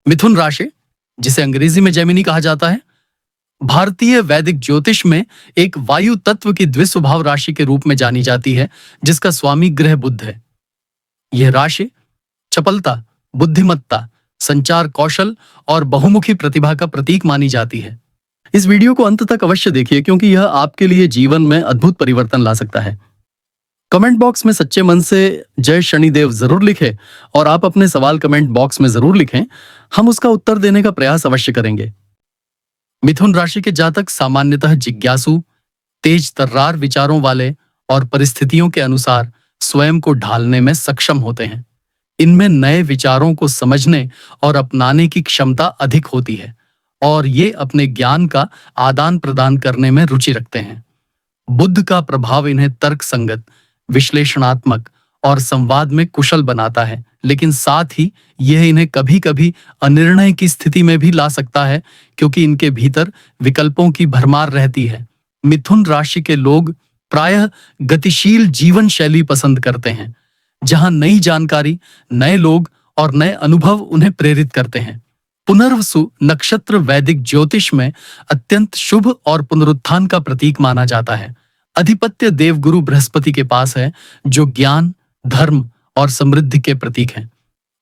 मिथुन राशि, जिसे अंग्रेजी में जेमिनी कहा जाता है, भारतीय वैदिक ज्योतिष में एक वायु तत्व की द्विस्वभाव राशि के रूप में जानी जाती है, जिसका स्वामी ग्रह बुध है। यह राशि चपलता, बुद्धिमत्ता, संचार कौशल और बहुमुखी प्रतिभा का प्रतीक मानी जाती है। इस वीडियो को अंत तक अवश्य देखिए, क्योंकि यह आपके लिए जीवन में अद्भुत परिवर्तन ला सकता है। कमेंट बॉक्स में सच्चे मन से जय शनिदेव जरूर लिखें और आप अपने सवाल कमेंट बॉक्स में जरूर लिखें। हम उसका उत्तर देने का प्रयास अवश्य करेंगे। मिथुन राशि के जातक सामान्यतः जिज्ञासु, तेज तर्रार विचारों वाले और परिस्थितियों के अनुसार स्वयं को ढालने में सक्षम होते हैं। इनमें नए विचारों को समझने और अपनाने की क्षमता अधिक होती है और ये अपने ज्ञान का आदान प्रदान करने में रुचि रखते हैं। बुध का प्रभाव इन्हें तर्क संगत, विश्लेषणात्मक और संवाद में कुशल बनाता है, लेकिन साथ ही यह इन्हें कभी-कभी अनिर्णय की स्थिति में भी ला सकता है, क्योंकि इनके भीतर विकल्पों की भरमार रहती है। मिथुन राशि के लोग प्रायः गतिशील जीवन शैली पसंद करते हैं, जहां नई जानकारी, नए लोग और नए अनुभव उन्हें प्रेरित करते हैं। पुनर्वसु नक्षत्र वैदिक ज्योतिष में अत्यंत शुभ और पुनरुत्थान का प्रतीक माना जाता है। अधिपत्य देवगुरु बृहस्पति के पास है, जो ज्ञान, धर्म और समृद्धि के प्रतीक हैं।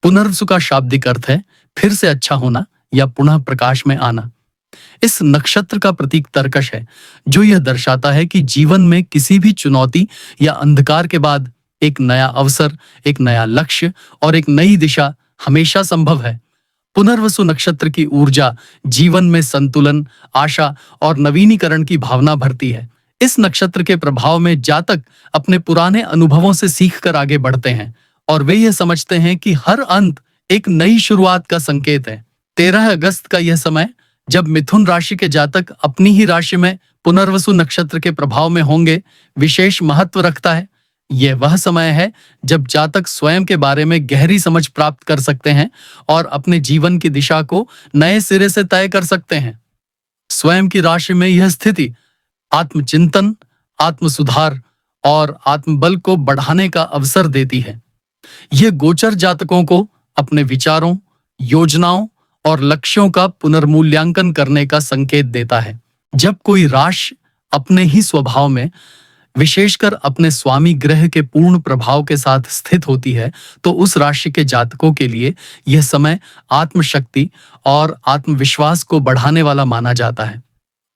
पुनर्वसु का शाब्दिक अर्थ है फिर से अच्छा होना या पुनः प्रकाश में आना। इस नक्षत्र का प्रतीक तरकश है, जो यह दर्शाता है कि जीवन में किसी भी चुनौती या अंधकार के बाद एक नया अवसर, एक नया लक्ष्य और एक नई दिशा हमेशा संभव है। पुनर्वसु नक्षत्र की ऊर्जा जीवन में संतुलन, आशा और नवीनीकरण की भावना भरती है। इस नक्षत्र के प्रभाव में जातक अपने पुराने अनुभवों से सीखकर आगे बढ़ते हैं और वे यह समझते हैं कि हर अंत एक नई शुरुआत का संकेत है। 13 अगस्त का यह समय, जब मिथुन राशि के जातक अपनी ही राशि में पुनर्वसु नक्षत्र के प्रभाव में होंगे, विशेष महत्व रखता है। यह वह समय है जब जातक स्वयं के बारे में गहरी समझ प्राप्त कर सकते हैं और अपने जीवन की दिशा को नए सिरे से तय कर सकते हैं। स्वयं की राशि में यह स्थिति आत्मचिंतन, आत्मसुधार और आत्मबल को बढ़ाने का अवसर देती है। यह गोचर जातकों को अपने विचारों, योजनाओं और लक्ष्यों का पुनर्मूल्यांकन करने का संकेत देता है। जब कोई राशि अपने ही स्वभाव में, विशेषकर अपने स्वामी ग्रह के पूर्ण प्रभाव के साथ स्थित होती है, तो उस राशि के जातकों के लिए यह समय आत्मशक्ति और आत्मविश्वास को बढ़ाने वाला माना जाता है।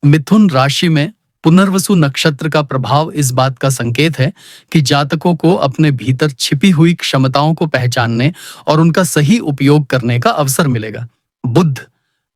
मिथुन राशि में पुनर्वसु नक्षत्र का प्रभाव इस बात का संकेत है कि जातकों को अपने भीतर छिपी हुई क्षमताओं को पहचानने और उनका सही उपयोग करने का अवसर मिलेगा। बुध,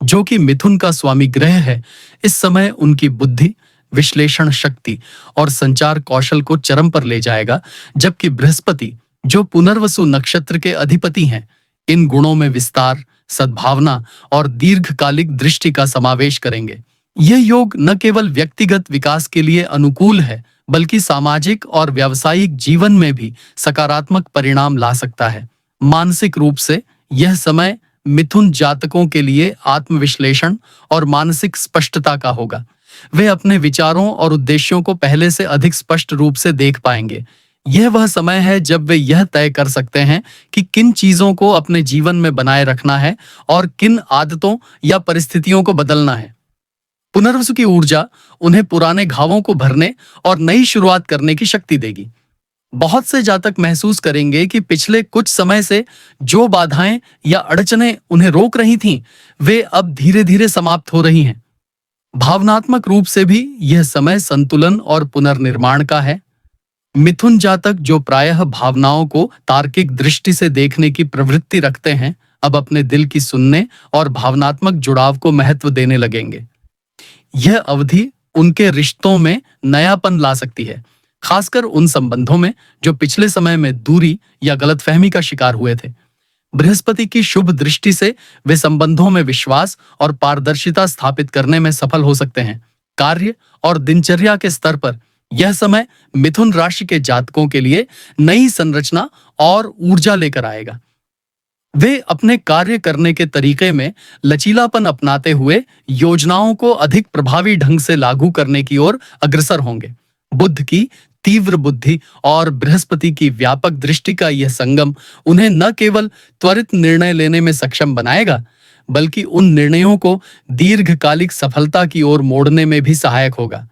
जो कि मिथुन का स्वामी ग्रह है, इस समय उनकी बुद्धि, विश्लेषण शक्ति और संचार कौशल को चरम पर ले जाएगा, जबकि बृहस्पति, जो पुनर्वसु नक्षत्र के अधिपति हैं, इन गुणों में विस्तार, सद्भावना और दीर्घकालिक दृष्टि का समावेश करेंगे। यह योग न केवल व्यक्तिगत विकास के लिए अनुकूल है, बल्कि सामाजिक और व्यावसायिक जीवन में भी सकारात्मक परिणाम ला सकता है। मानसिक रूप से यह समय मिथुन जातकों के लिए आत्मविश्लेषण और मानसिक स्पष्टता का होगा। वे अपने विचारों और उद्देश्यों को पहले से अधिक स्पष्ट रूप से देख पाएंगे। यह वह समय है जब वे यह तय कर सकते हैं कि किन चीजों को अपने जीवन में बनाए रखना है और किन आदतों या परिस्थितियों को बदलना है। पुनर्वसु की ऊर्जा उन्हें पुराने घावों को भरने और नई शुरुआत करने की शक्ति देगी। बहुत से जातक महसूस करेंगे कि पिछले कुछ समय से जो बाधाएं या अड़चनें उन्हें रोक रही थीं, वे अब धीरे-धीरे समाप्त हो रही हैं। भावनात्मक रूप से भी यह समय संतुलन और पुनर्निर्माण का है। मिथुन जातक, जो प्रायः भावनाओं को तार्किक दृष्टि से देखने की प्रवृत्ति रखते हैं, अब अपने दिल की सुनने और भावनात्मक जुड़ाव को महत्व देने लगेंगे। यह अवधि उनके रिश्तों में नयापन ला सकती है, खासकर उन संबंधों में जो पिछले समय में दूरी या गलतफहमी का शिकार हुए थे। बृहस्पति की शुभ दृष्टि से वे संबंधों में विश्वास और पारदर्शिता स्थापित करने में सफल हो सकते हैं। कार्य और दिनचर्या के स्तर पर यह समय मिथुन राशि के जातकों के लिए नई संरचना और ऊर्जा लेकर आएगा। वे अपने कार्य करने के तरीके में लचीलापन अपनाते हुए योजनाओं को अधिक प्रभावी ढंग से लागू करने की ओर अग्रसर होंगे। बुध की तीव्र बुद्धि और बृहस्पति की व्यापक दृष्टि का यह संगम उन्हें न केवल त्वरित निर्णय लेने में सक्षम बनाएगा, बल्कि उन निर्णयों को दीर्घकालिक सफलता की ओर मोड़ने में भी सहायक होगा।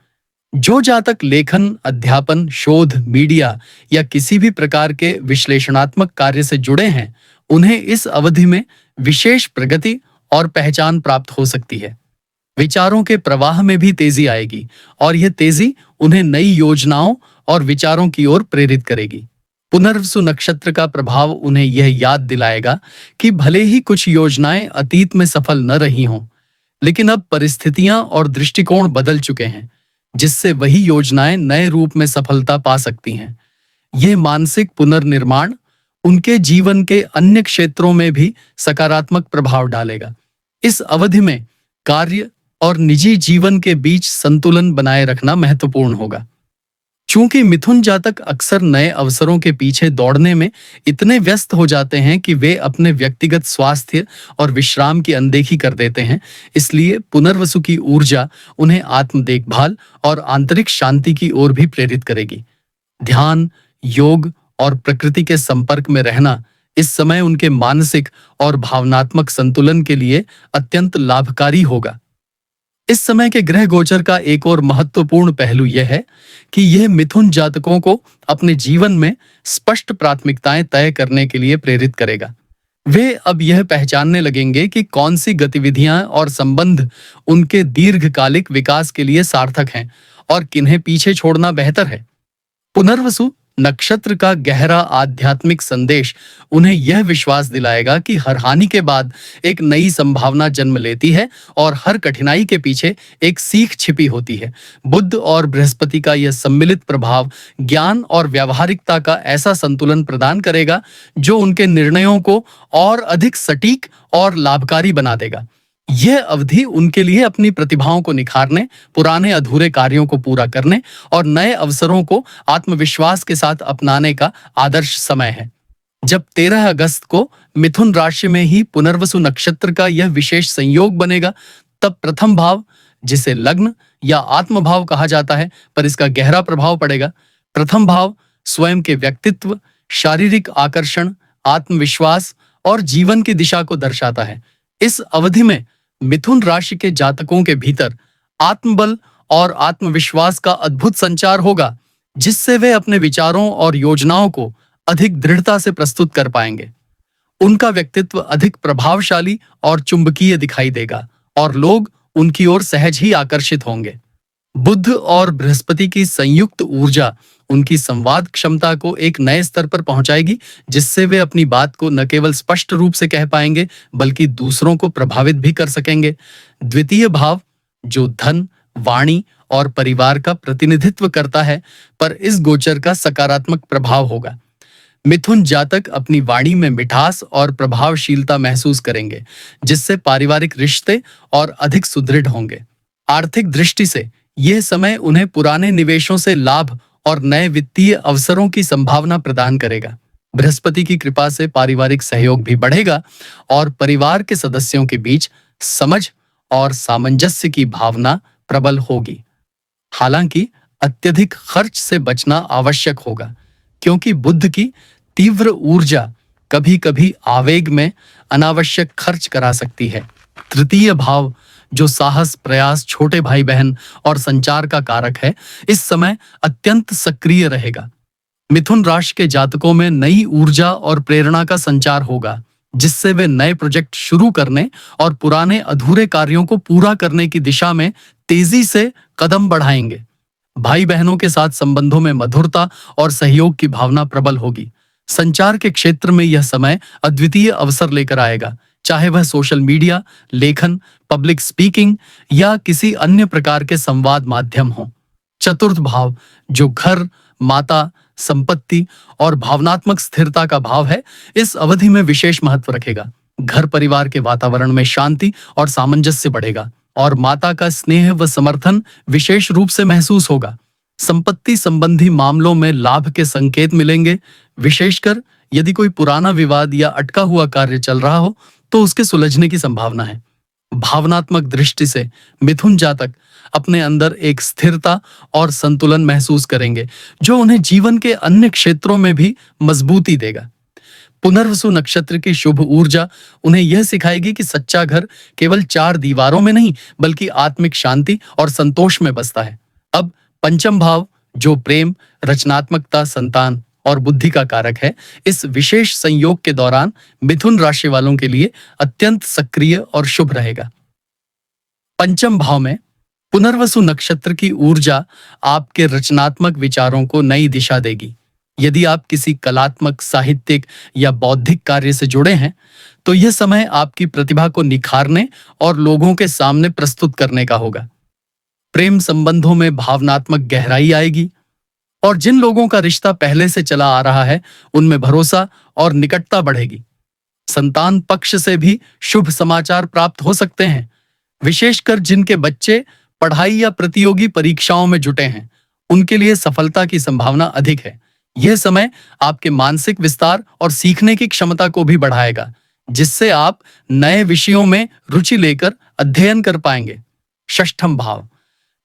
जो जातक लेखन, अध्यापन, शोध, मीडिया या किसी भी प्रकार के विश्लेषणात्मक कार्य से जुड़े हैं, उन्हें इस अवधि में विशेष प्रगति और पहचान प्राप्त हो सकती है। विचारों के प्रवाह में भी तेजी आएगी और यह तेजी उन्हें नई योजनाओं और विचारों की ओर प्रेरित करेगी। पुनर्वसु नक्षत्र का प्रभाव उन्हें यह याद दिलाएगा कि भले ही कुछ योजनाएं अतीत में सफल न रही हों, लेकिन अब परिस्थितियां और दृष्टिकोण बदल चुके हैं, जिससे वही योजनाएं नए रूप में सफलता पा सकती हैं। यह मानसिक पुनर्निर्माण उनके जीवन के अन्य क्षेत्रों में भी सकारात्मक प्रभाव डालेगा। इस अवधि में कार्य और निजी जीवन के बीच संतुलन बनाए रखना महत्वपूर्ण होगा। चूंकि मिथुन जातक अक्सर नए अवसरों के पीछे दौड़ने में इतने व्यस्त हो जाते हैं कि वे अपने व्यक्तिगत स्वास्थ्य और विश्राम की अनदेखी कर देते हैं, इसलिए पुनर्वसु की ऊर्जा उन्हें आत्म देखभाल और आंतरिक शांति की ओर भी प्रेरित करेगी। ध्यान, योग और प्रकृति के संपर्क में रहना इस समय उनके मानसिक और भावनात्मक संतुलन के लिए अत्यंत लाभकारी होगा। इस समय के ग्रह गोचर का एक और महत्वपूर्ण पहलू यह है कि यह मिथुन जातकों को अपने जीवन में स्पष्ट प्राथमिकताएं तय करने के लिए प्रेरित करेगा। वे अब यह पहचानने लगेंगे कि कौन सी गतिविधियां और संबंध उनके दीर्घकालिक विकास के लिए सार्थक हैं और किन्हें पीछे छोड़ना बेहतर है। पुनर्वसु नक्षत्र का गहरा आध्यात्मिक संदेश उन्हें यह विश्वास दिलाएगा कि हर हानि के बाद एक नई संभावना जन्म लेती है और हर कठिनाई के पीछे एक सीख छिपी होती है। बुध और बृहस्पति का यह सम्मिलित प्रभाव ज्ञान और व्यावहारिकता का ऐसा संतुलन प्रदान करेगा जो उनके निर्णयों को और अधिक सटीक और लाभकारी बना देगा। यह अवधि उनके लिए अपनी प्रतिभाओं को निखारने, पुराने अधूरे कार्यों को पूरा करने और नए अवसरों को आत्मविश्वास के साथ अपनाने का आदर्श समय है। जब 13 अगस्त को मिथुन राशि में ही पुनर्वसु नक्षत्र का यह विशेष संयोग बनेगा, तब प्रथम भाव, जिसे लग्न या आत्म भाव कहा जाता है, पर इसका गहरा प्रभाव पड़ेगा। प्रथम भाव स्वयं के व्यक्तित्व, शारीरिक आकर्षण, आत्मविश्वास और जीवन की दिशा को दर्शाता है। इस अवधि में मिथुन राशि के जातकों के भीतर आत्मबल और आत्मविश्वास का अद्भुत संचार होगा, जिससे वे अपने विचारों और योजनाओं को अधिक दृढ़ता से प्रस्तुत कर पाएंगे। उनका व्यक्तित्व अधिक प्रभावशाली और चुंबकीय दिखाई देगा और लोग उनकी ओर सहज ही आकर्षित होंगे। बुध और बृहस्पति की संयुक्त ऊर्जा उनकी संवाद क्षमता को एक नए स्तर पर पहुंचाएगी, जिससे वे अपनी बात को न केवल स्पष्ट रूप से कह पाएंगे बल्कि दूसरों को प्रभावित भी कर सकेंगे। द्वितीय भाव, जो धन, वाणी और परिवार का प्रतिनिधित्व करता है, पर इस गोचर का सकारात्मक प्रभाव होगा। मिथुन जातक अपनी वाणी में मिठास और प्रभावशीलता महसूस करेंगे, जिससे पारिवारिक रिश्ते और अधिक सुदृढ़ होंगे। आर्थिक दृष्टि से यह समय उन्हें पुराने निवेशों से लाभ और नए वित्तीय अवसरों की संभावना प्रदान करेगा। बृहस्पति की कृपा से पारिवारिक सहयोग भी बढ़ेगा और परिवार के सदस्यों के बीच समझ और सामंजस्य की भावना प्रबल होगी। हालांकि अत्यधिक खर्च से बचना आवश्यक होगा, क्योंकि बुध की तीव्र ऊर्जा कभी-कभी आवेग में अनावश्यक खर्च करा सकती है। तृतीय भाव, जो साहस, प्रयास, छोटे भाई बहन और संचार का कारक है, इस समय अत्यंत सक्रिय रहेगा। मिथुन राशि के जातकों में नई ऊर्जा और प्रेरणा का संचार होगा, जिससे वे नए प्रोजेक्ट शुरू करने और पुराने अधूरे कार्यों को पूरा करने की दिशा में तेजी से कदम बढ़ाएंगे। भाई बहनों के साथ संबंधों में मधुरता और सहयोग की भावना प्रबल होगी। संचार के क्षेत्र में यह समय अद्वितीय अवसर लेकर आएगा, चाहे वह सोशल मीडिया, लेखन, पब्लिक स्पीकिंग या किसी अन्य प्रकार के संवाद माध्यम हो। चतुर्थ भाव, जो घर, माता, संपत्ति और भावनात्मक स्थिरता का भाव है, इस अवधि में विशेष महत्व रखेगा। घर परिवार के वातावरण में शांति और सामंजस्य बढ़ेगा और माता का स्नेह व समर्थन विशेष रूप से महसूस होगा। संपत्ति संबंधी मामलों में लाभ के संकेत मिलेंगे, विशेषकर यदि कोई पुराना विवाद या अटका हुआ कार्य चल रहा हो तो उसके सुलझने की संभावना है। भावनात्मक दृष्टि से मिथुन जातक अपने अंदर एक स्थिरता और संतुलन महसूस करेंगे, जो उन्हें जीवन के अन्य क्षेत्रों में भी मजबूती देगा। पुनर्वसु नक्षत्र की शुभ ऊर्जा उन्हें यह सिखाएगी कि सच्चा घर केवल चार दीवारों में नहीं बल्कि आत्मिक शांति और संतोष में बसता है। अब पंचम भाव, जो प्रेम, रचनात्मकता, संतान और बुद्धि का कारक है, इस विशेष संयोग के दौरान मिथुन राशि वालों के लिए अत्यंत सक्रिय और शुभ रहेगा। पंचम भाव में पुनर्वसु नक्षत्र की ऊर्जा आपके रचनात्मक विचारों को नई दिशा देगी। यदि आप किसी कलात्मक, साहित्यिक या बौद्धिक कार्य से जुड़े हैं, तो यह समय आपकी प्रतिभा को निखारने और लोगों के सामने प्रस्तुत करने का होगा। प्रेम संबंधों में भावनात्मक गहराई आएगी और जिन लोगों का रिश्ता पहले से चला आ रहा है, उनमें भरोसा और निकटता बढ़ेगी। संतान पक्ष से भी शुभ समाचार प्राप्त हो सकते हैं, विशेषकर जिनके बच्चे पढ़ाई या प्रतियोगी परीक्षाओं में जुटे हैं, उनके लिए सफलता की संभावना अधिक है। यह समय आपके मानसिक विस्तार और सीखने की क्षमता को भी बढ़ाएगा, जिससे आप नए विषयों में रुचि लेकर अध्ययन कर पाएंगे। षष्ठम भाव,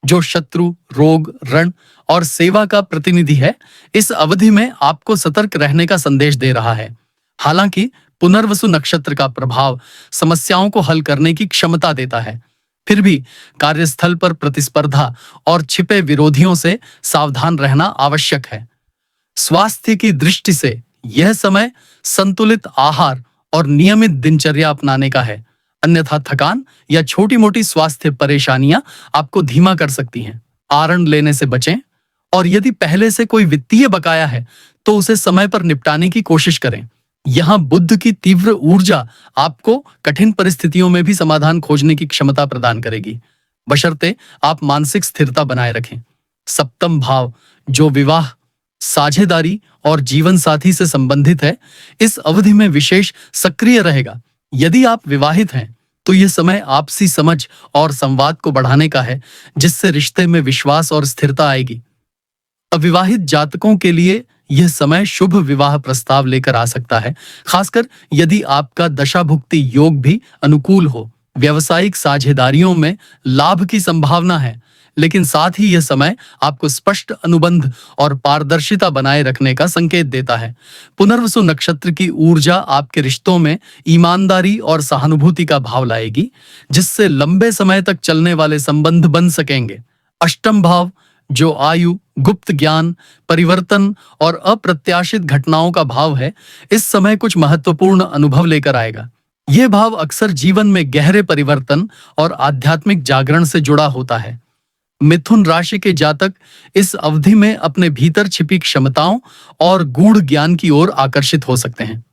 जो शत्रु, रोग, ऋण और सेवा का प्रतिनिधि है, इस अवधि में आपको सतर्क रहने का संदेश दे रहा है। हालांकि पुनर्वसु नक्षत्र का प्रभाव समस्याओं को हल करने की क्षमता देता है, फिर भी कार्यस्थल पर प्रतिस्पर्धा और छिपे विरोधियों से सावधान रहना आवश्यक है। स्वास्थ्य की दृष्टि से यह समय संतुलित आहार और नियमित दिनचर्या अपनाने का है, अन्यथा थकान या छोटी-मोटी स्वास्थ्य परेशानियां आपको धीमा कर सकती हैं। आरण लेने से बचें और यदि पहले से कोई वित्तीय बकाया है तो उसे समय पर निपटाने की कोशिश करें। यहाँ बुध की तीव्र ऊर्जा आपको कठिन परिस्थितियों में भी समाधान खोजने की क्षमता प्रदान करेगी, बशर्ते आप मानसिक स्थिरता बनाए रखें। सप्तम भाव, जो विवाह, साझेदारी और जीवन साथी से संबंधित है, इस अवधि में विशेष सक्रिय रहेगा। यदि आप विवाहित हैं तो यह समय आपसी समझ और संवाद को बढ़ाने का है, जिससे रिश्ते में विश्वास और स्थिरता आएगी। अविवाहित जातकों के लिए यह समय शुभ विवाह प्रस्ताव लेकर आ सकता है, खासकर यदि आपका दशाभुक्ति योग भी अनुकूल हो। व्यावसायिक साझेदारियों में लाभ की संभावना है, लेकिन साथ ही यह समय आपको स्पष्ट अनुबंध और पारदर्शिता बनाए रखने का संकेत देता है। पुनर्वसु नक्षत्र की ऊर्जा आपके रिश्तों में ईमानदारी और सहानुभूति का भाव लाएगी, जिससे लंबे समय तक चलने वाले संबंध बन सकेंगे। अष्टम भाव, जो आयु, गुप्त ज्ञान, परिवर्तन और अप्रत्याशित घटनाओं का भाव है, इस समय कुछ महत्वपूर्ण अनुभव लेकर आएगा। यह भाव अक्सर जीवन में गहरे परिवर्तन और आध्यात्मिक जागरण से जुड़ा होता है। मिथुन राशि के जातक इस अवधि में अपने भीतर छिपी क्षमताओं और गूढ़ ज्ञान की ओर आकर्षित हो सकते हैं।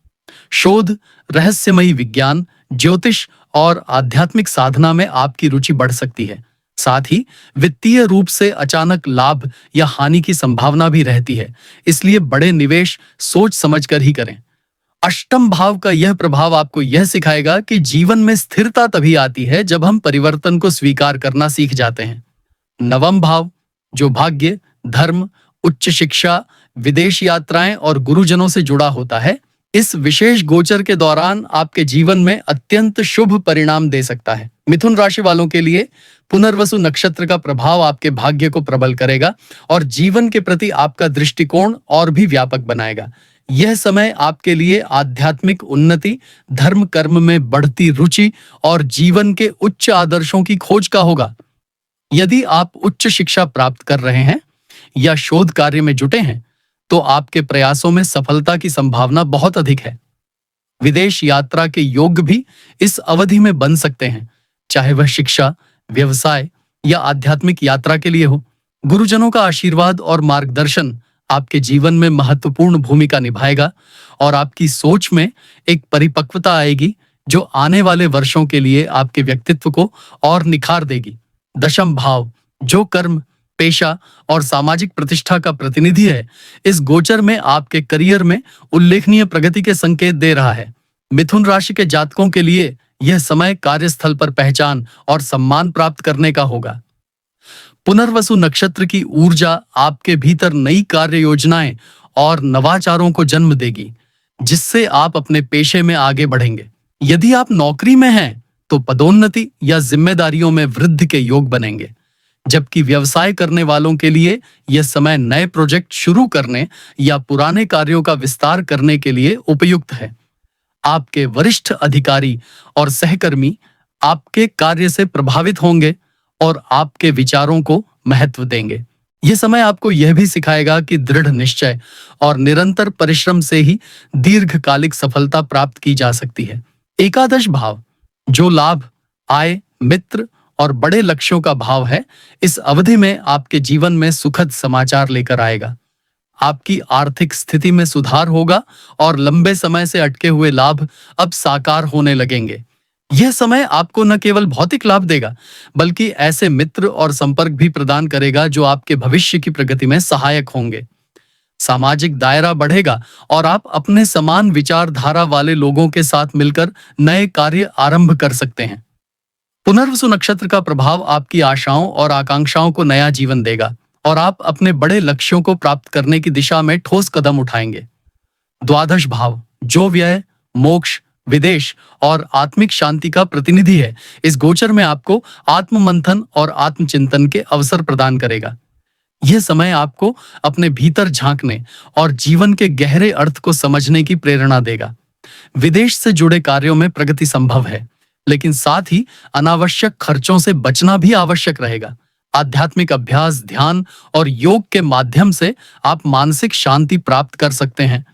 शोध, रहस्यमयी विज्ञान, ज्योतिष और आध्यात्मिक साधना में आपकी रुचि बढ़ सकती है। साथ ही वित्तीय रूप से अचानक लाभ या हानि की संभावना भी रहती है, इसलिए बड़े निवेश सोच समझकर ही करें। अष्टम भाव का यह प्रभाव आपको यह सिखाएगा कि जीवन में स्थिरता तभी आती है जब हम परिवर्तन को स्वीकार करना सीख जाते हैं। नवम भाव, जो भाग्य, धर्म, उच्च शिक्षा, विदेश यात्राएं और गुरुजनों से जुड़ा होता है, इस विशेष गोचर के दौरान आपके जीवन में अत्यंत शुभ परिणाम दे सकता है। मिथुन राशि वालों के लिए पुनर्वसु नक्षत्र का प्रभाव आपके भाग्य को प्रबल करेगा और जीवन के प्रति आपका दृष्टिकोण और भी व्यापक बनाएगा। यह समय आपके लिए आध्यात्मिक उन्नति, धर्म कर्म में बढ़ती रुचि और जीवन के उच्च आदर्शों की खोज का होगा। यदि आप उच्च शिक्षा प्राप्त कर रहे हैं या शोध कार्य में जुटे हैं, तो आपके प्रयासों में सफलता की संभावना बहुत अधिक है। विदेश यात्रा के योग भी इस अवधि में बन सकते हैं, चाहे वह शिक्षा, व्यवसाय या आध्यात्मिक यात्रा के लिए हो। गुरुजनों का आशीर्वाद और मार्गदर्शन आपके जीवन में महत्वपूर्ण भूमिका निभाएगा और आपकी सोच में एक परिपक्वता आएगी, जो आने वाले वर्षों के लिए आपके व्यक्तित्व को और निखार देगी। दशम भाव, जो कर्म, पेशा और सामाजिक प्रतिष्ठा का प्रतिनिधि है, इस गोचर में आपके करियर में उल्लेखनीय प्रगति के संकेत दे रहा है। मिथुन राशि के जातकों के लिए यह समय कार्यस्थल पर पहचान और सम्मान प्राप्त करने का होगा। पुनर्वसु नक्षत्र की ऊर्जा आपके भीतर नई कार्य योजनाएं और नवाचारों को जन्म देगी, जिससे आप अपने पेशे में आगे बढ़ेंगे। यदि आप नौकरी में हैं तो पदोन्नति या जिम्मेदारियों में वृद्धि के योग बनेंगे। जबकि व्यवसाय करने वालों के लिए यह समय नए प्रोजेक्ट शुरू करने या पुराने कार्यों का विस्तार करने के लिए उपयुक्त है। आपके वरिष्ठ अधिकारी और सहकर्मी आपके कार्य से प्रभावित होंगे और आपके विचारों को महत्व देंगे। यह समय आपको यह भी सिखाएगा कि दृढ़ निश्चय और निरंतर परिश्रम से ही दीर्घकालिक सफलता प्राप्त की जा सकती है। एकादश भाव, जो लाभ, आय, मित्र और बड़े लक्ष्यों का भाव है, इस अवधि में आपके जीवन में सुखद समाचार लेकर आएगा। आपकी आर्थिक स्थिति में सुधार होगा और लंबे समय से अटके हुए लाभ अब साकार होने लगेंगे। यह समय आपको न केवल भौतिक लाभ देगा, बल्कि ऐसे मित्र और संपर्क भी प्रदान करेगा जो आपके भविष्य की प्रगति में सहायक होंगे। सामाजिक दायरा बढ़ेगा और आप अपने समान विचारधारा वाले लोगों के साथ मिलकर नए कार्य आरंभ कर सकते हैं। पुनर्वसु नक्षत्र का प्रभाव आपकी आशाओं और आकांक्षाओं को नया जीवन देगा और आप अपने बड़े लक्ष्यों को प्राप्त करने की दिशा में ठोस कदम उठाएंगे। द्वादश भाव, जो व्यय, मोक्ष, विदेश और आत्मिक शांति का प्रतिनिधि है, इस गोचर में आपको आत्ममंथन और आत्मचिंतन के अवसर प्रदान करेगा। यह समय आपको अपने भीतर झांकने और जीवन के गहरे अर्थ को समझने की प्रेरणा देगा। विदेश से जुड़े कार्यों में प्रगति संभव है, लेकिन साथ ही अनावश्यक खर्चों से बचना भी आवश्यक रहेगा। आध्यात्मिक अभ्यास, ध्यान और योग के माध्यम से आप मानसिक शांति प्राप्त कर सकते हैं।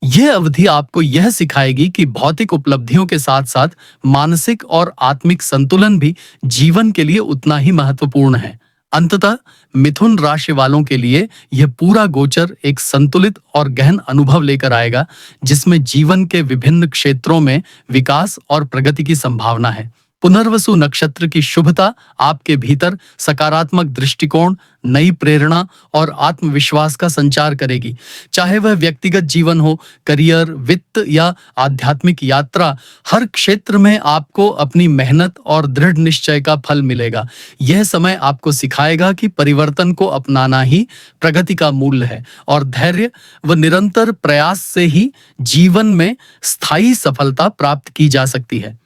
यह अवधि आपको यह सिखाएगी कि भौतिक उपलब्धियों के साथ साथ मानसिक और आत्मिक संतुलन भी जीवन के लिए उतना ही महत्वपूर्ण है। अंततः मिथुन राशि वालों के लिए यह पूरा गोचर एक संतुलित और गहन अनुभव लेकर आएगा, जिसमें जीवन के विभिन्न क्षेत्रों में विकास और प्रगति की संभावना है। पुनर्वसु नक्षत्र की शुभता आपके भीतर सकारात्मक दृष्टिकोण, नई प्रेरणा और आत्मविश्वास का संचार करेगी। चाहे वह व्यक्तिगत जीवन हो, करियर, वित्त या आध्यात्मिक यात्रा, हर क्षेत्र में आपको अपनी मेहनत और दृढ़ निश्चय का फल मिलेगा। यह समय आपको सिखाएगा कि परिवर्तन को अपनाना ही प्रगति का मूल्य है और धैर्य व निरंतर प्रयास से ही जीवन में स्थायी सफलता प्राप्त की जा सकती है।